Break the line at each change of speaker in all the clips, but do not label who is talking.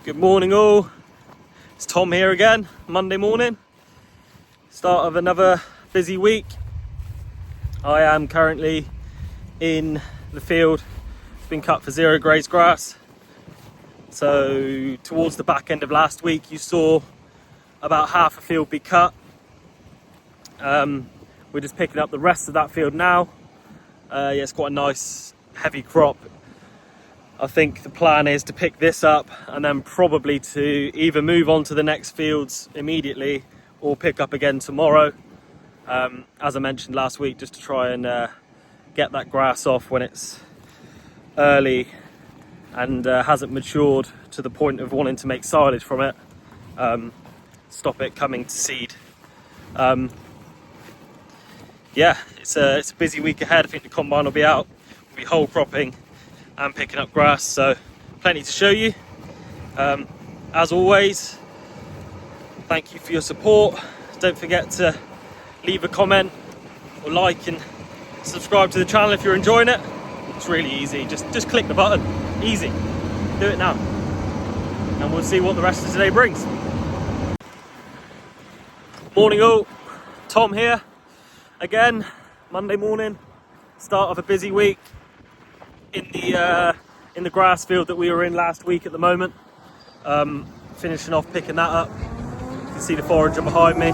Good morning all, it's Tom here again, Monday morning, start of another busy week. I am currently in the field. It's been cut for zero grazed grass. So towards the back end of last week you saw about half a field be cut. We're just picking up the rest of that field now. It's quite a nice heavy crop. I think the plan is to pick this up and then probably to either move on to the next fields immediately or pick up again tomorrow. As I mentioned last week, just to try and get that grass off when it's early and hasn't matured to the point of wanting to make silage from it. Stop it coming to seed. It's a busy week ahead. I think the combine will be out. We'll be whole cropping and picking up grass, so plenty to show you. As always, thank you for your support. Don't forget to leave a comment or like and subscribe to the channel if you're enjoying it. It's really easy, just click the button. Easy, do it now, and we'll see what the rest of today brings. Morning all, Tom here again, Monday morning, start of a busy week in the grass field that we were in last week at the moment. Finishing off picking that up. You can see the forager behind me.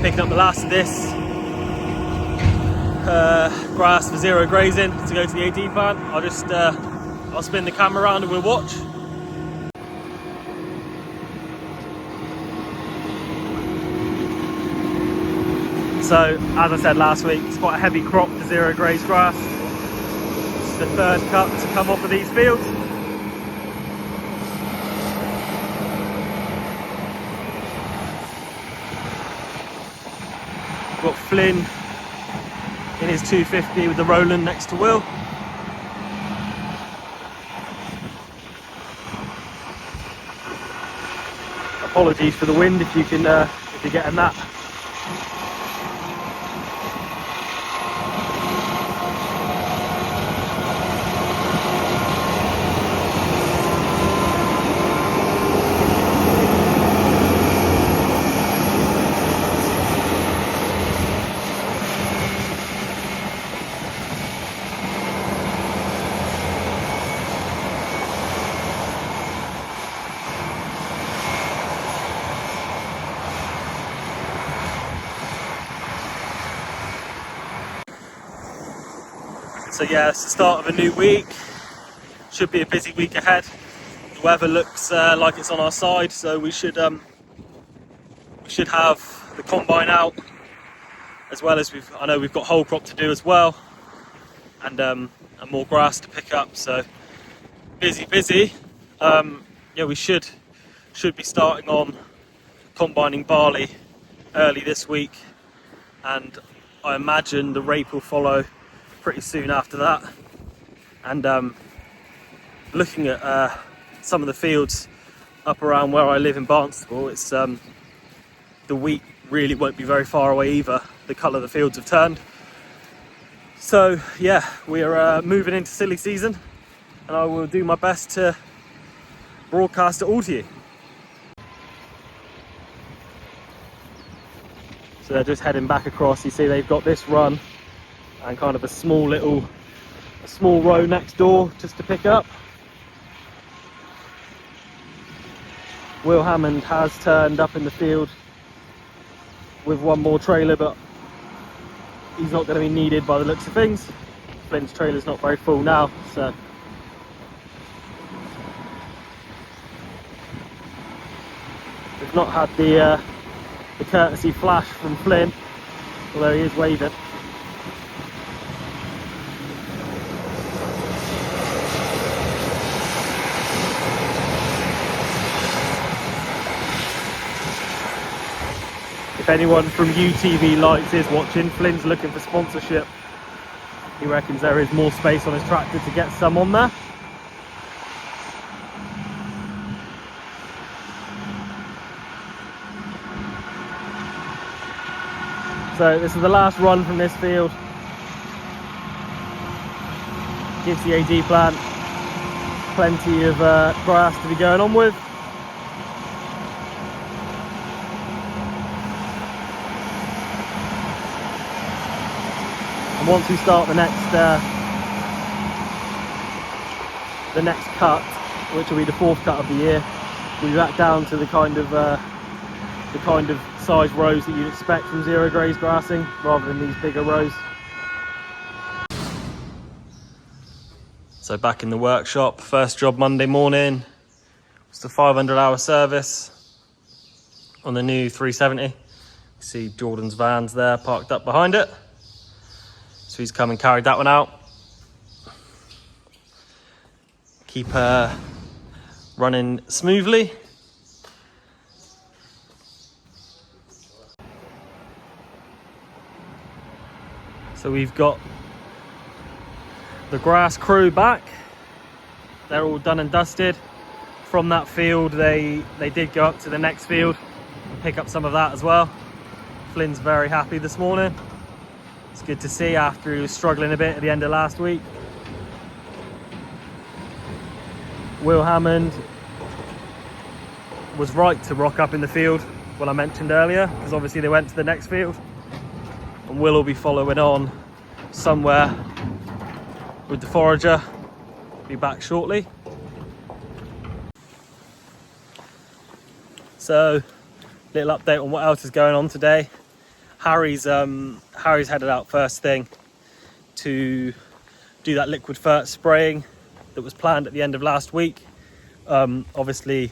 Picking up the last of this grass for zero grazing to go to the AD plant. I'll spin the camera around and we'll watch. So, as I said last week, it's quite a heavy crop for zero grazed grass. It's the third cut to come off of these fields. We've got Flynn in his 250 with the Rolland next to Will. Apologies for the wind if you're getting that. So it's the start of a new week. Should be a busy week ahead. The weather looks like it's on our side, so we should have the combine out, as well as I know we've got whole crop to do as well, and more grass to pick up. So busy. We should be starting on combining barley early this week, and I imagine the rape will follow pretty soon after that. And looking at some of the fields up around where I live in Barnstable, it's the wheat really won't be very far away either. The colour the fields have turned. So we're moving into silly season, and I will do my best to broadcast it all to you. So they're just heading back across. You see they've got this run and kind of a small row next door just to pick up. Will Hammond has turned up in the field with one more trailer, but he's not going to be needed by the looks of things. Flynn's trailer's not very full now, so we've not had the courtesy flash from Flynn, although he is waving. If anyone from UTV Lights is watching, Flynn's looking for sponsorship. He reckons there is more space on his tractor to get some on there. So this is the last run from this field. Gives the AD plant. Plenty of grass to be going on with. And once we start the next cut, which will be the 4th cut of the year, we'll be back down to the kind of size rows that you'd expect from zero grazed grassing, rather than these bigger rows. So back in the workshop, first job Monday morning. It's the 500-hour service on the new 370. You see Jordan's van's there parked up behind it. So he's come and carried that one out. Keep her running smoothly. So we've got the grass crew back. They're all done and dusted. From that field, they did go up to the next field and pick up some of that as well. Flyn's very happy this morning. It's good to see after he was struggling a bit at the end of last week. Will Hammond was right to rock up in the field, what I mentioned earlier, because obviously they went to the next field. And Will will be following on somewhere with the forager. Be back shortly. So, little update on what else is going on today. Harry's headed out first thing to do that liquid fert spraying that was planned at the end of last week. Obviously,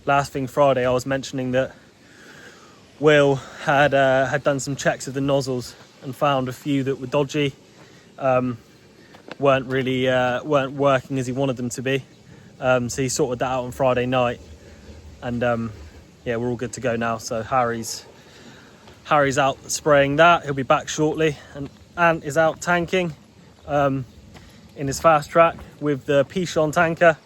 last thing Friday, I was mentioning that Will had done some checks of the nozzles and found a few that were dodgy, weren't working as he wanted them to be. So he sorted that out on Friday night, and yeah, we're all good to go now. So Harry's out spraying that. He'll be back shortly, and Ant is out tanking in his Fastrac with the Pichon tanker.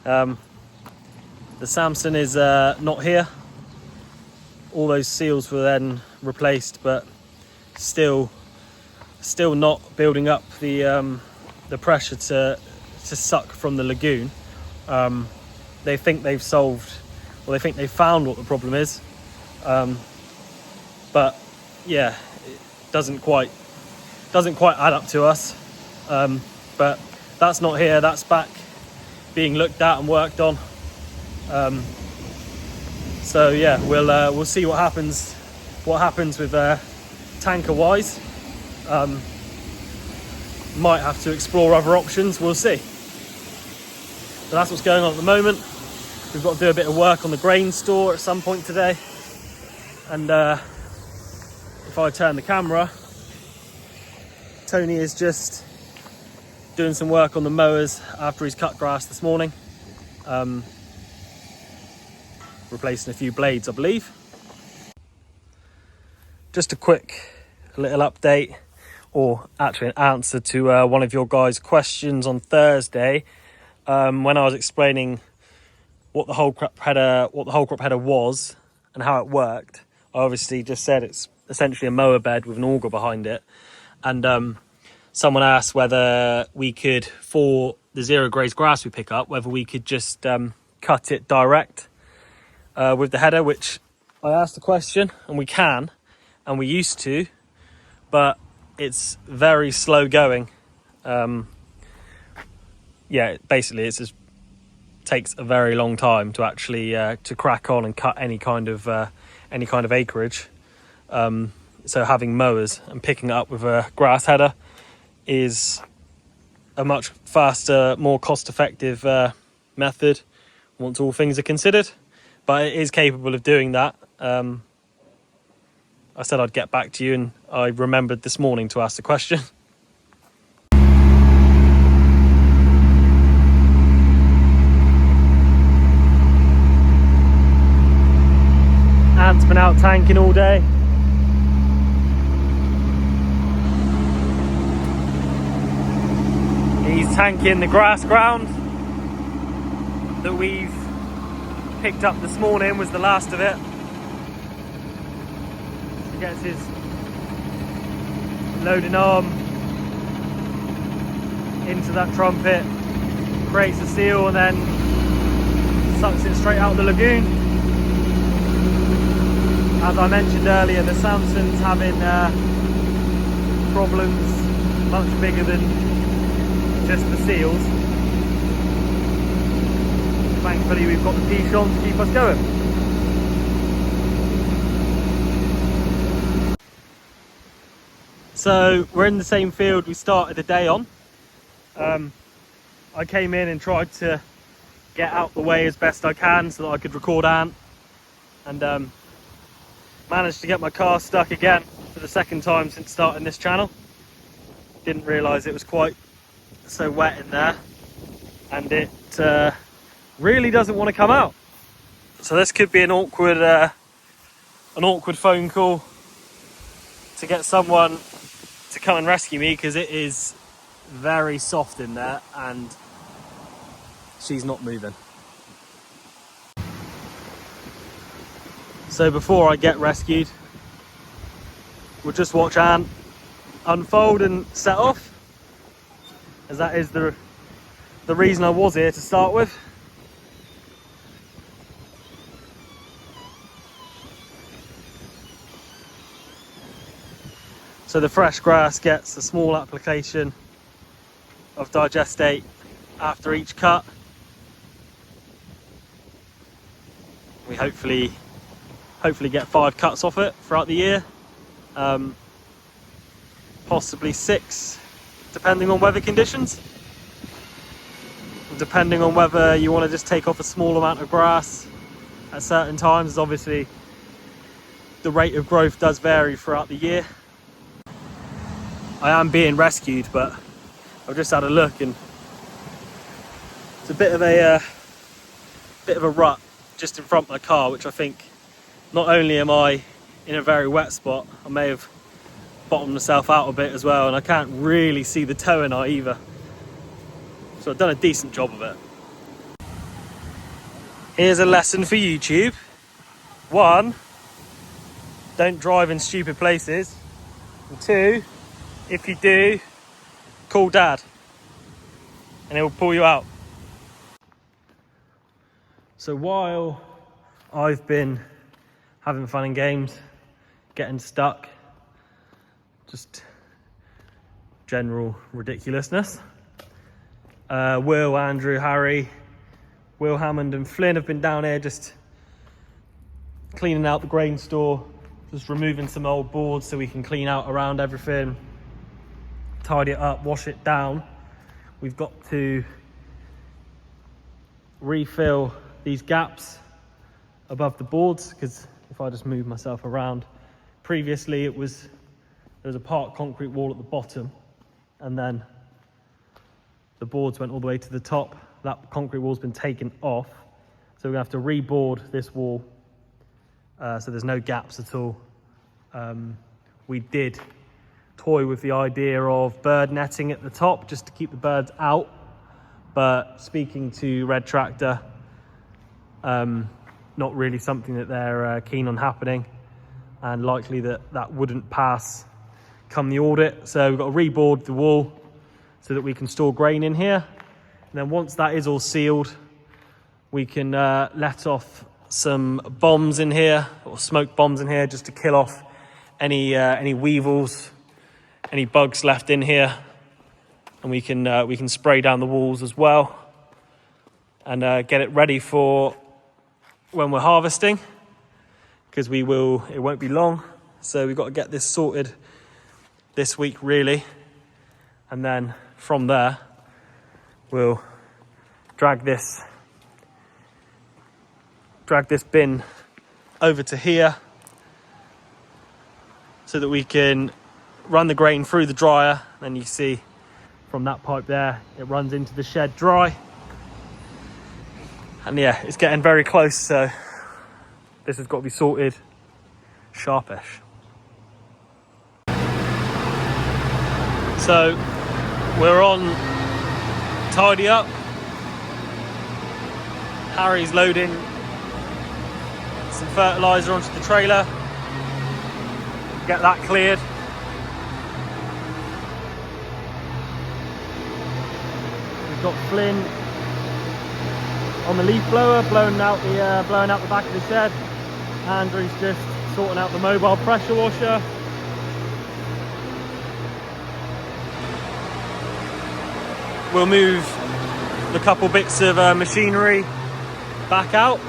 The Samson is not here. All those seals were then replaced, but still not building up the pressure to suck from the lagoon. They think they've found what the problem is, but yeah, it doesn't quite add up to us. But that's not here. That's back being looked at and worked on. So yeah, we'll see what happens with tanker wise. Might have to explore other options. We'll see. So that's what's going on at the moment. We've got to do a bit of work on the grain store at some point today, and if I turn the camera, Tony is just doing some work on the mowers after he's cut grass this morning, replacing a few blades, I believe. Just a quick little update, or actually an answer to one of your guys' questions on Thursday, when I was explaining what the whole crop header was and how it worked. I obviously just said it's essentially a mower bed with an auger behind it, and someone asked whether we could, for the zero grazed grass we pick up, whether we could just cut it direct with the header, which I asked the question, and we can, and we used to, but it's very slow going. Yeah, basically it just takes a very long time to actually to crack on and cut any kind of acreage. So having mowers and picking it up with a grass header is a much faster, more cost-effective method once all things are considered, but it is capable of doing that. I said I'd get back to you, and I remembered this morning to ask the question. Ant's been out tanking all day. He's tanking the grass ground that we've picked up this morning, was the last of it. He gets his loading arm into that trumpet, creates a seal and then sucks it straight out of the lagoon. As I mentioned earlier, the Samson's having problems much bigger than just the seals. Thankfully we've got the Pichon to keep us going. So we're in the same field we started the day on. I came in and tried to get out the way as best I can so that I could record Ant, and managed to get my car stuck again for the second time since starting this channel. Didn't realise it was quite so wet in there, and it really doesn't want to come out. So this could be an awkward phone call to get someone to come and rescue me, because it is very soft in there and she's not moving. So before I get rescued, we'll just watch Ant unfold and set off, as that is the reason I was here to start with. So the fresh grass gets a small application of digestate after each cut. We hopefully get 5 cuts off it throughout the year, possibly 6 depending on weather conditions, depending on whether you want to just take off a small amount of grass at certain times. Obviously the rate of growth does vary throughout the year. I am being rescued, but I've just had a look and it's a bit of a rut just in front of my car, which I think not only am I in a very wet spot, I may have bottomed myself out a bit as well, and I can't really see the toe in it either. So I've done a decent job of it. Here's a lesson for YouTube. 1, don't drive in stupid places. And 2, if you do, call Dad and he'll pull you out. So while I've been having fun and games, getting stuck, just general ridiculousness, Will, Andrew, Harry, Will Hammond and Flynn have been down here just cleaning out the grain store, just removing some old boards so we can clean out around everything, tidy it up, wash it down. We've got to refill these gaps above the boards, because if I just move myself around, previously there was a part concrete wall at the bottom, and then the boards went all the way to the top. That concrete wall's been taken off, so we're gonna have to reboard this wall so there's no gaps at all. We did toy with the idea of bird netting at the top just to keep the birds out, but speaking to Red Tractor, not really something that they're keen on happening, and likely that wouldn't pass come the audit. So we've got to reboard the wall so that we can store grain in here, and then once that is all sealed, we can let off some bombs in here, or smoke bombs in here, just to kill off any weevils, any bugs left in here, and we can spray down the walls as well, and get it ready for when we're harvesting, because it won't be long. So we've got to get this sorted this week really, and then from there we'll drag this bin over to here so that we can run the grain through the dryer. Then you see from that pipe there, it runs into the shed dry. And yeah, it's getting very close, so this has got to be sorted sharpish. So we're on tidy up. Harry's loading some fertiliser onto the trailer, get that cleared. We've got Flynn on the leaf blower, blowing out the back of the shed. Andrew's just sorting out the mobile pressure washer. We'll move the couple bits of machinery back out.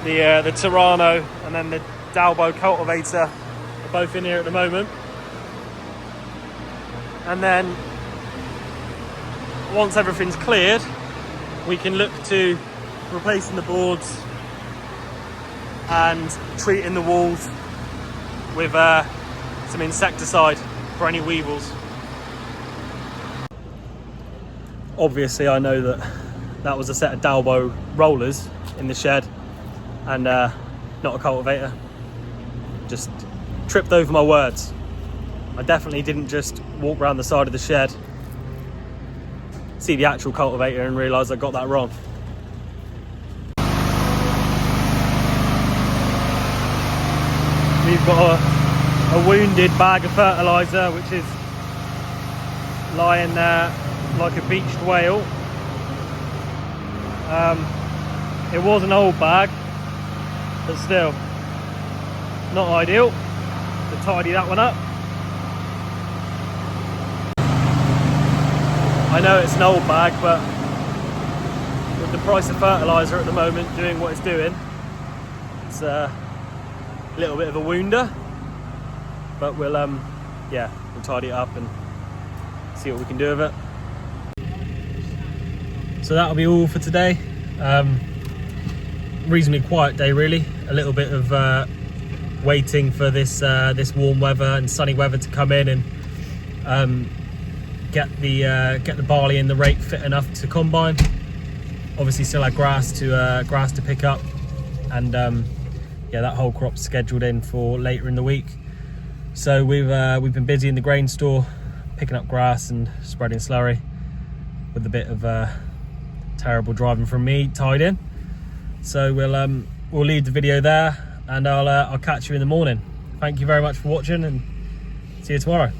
The Tirano and then the Dalbo cultivator are both in here at the moment. And then once everything's cleared, we can look to replacing the boards and treating the walls with some insecticide for any weevils. Obviously I know that was a set of Dalbo rollers in the shed and not a cultivator. Just tripped over my words. I definitely didn't just walk around the side of the shed, see the actual cultivator and realise I got that wrong. We've got a wounded bag of fertiliser which is lying there like a beached whale. It was an old bag, but still not ideal. To tidy that one up. I know it's an old bag, but with the price of fertiliser at the moment doing what it's doing, it's a little bit of a wounder. But we'll tidy it up and see what we can do with it. So that'll be all for today. Reasonably quiet day really. A little bit of waiting for this warm weather and sunny weather to come in and get the barley in the rake fit enough to combine. Obviously still had grass to pick up, and that whole crop's scheduled in for later in the week. So we've been busy in the grain store picking up grass and spreading slurry, with a bit of terrible driving from me tied in. So we'll leave the video there, and I'll catch you in the morning. Thank you very much for watching, and see you tomorrow.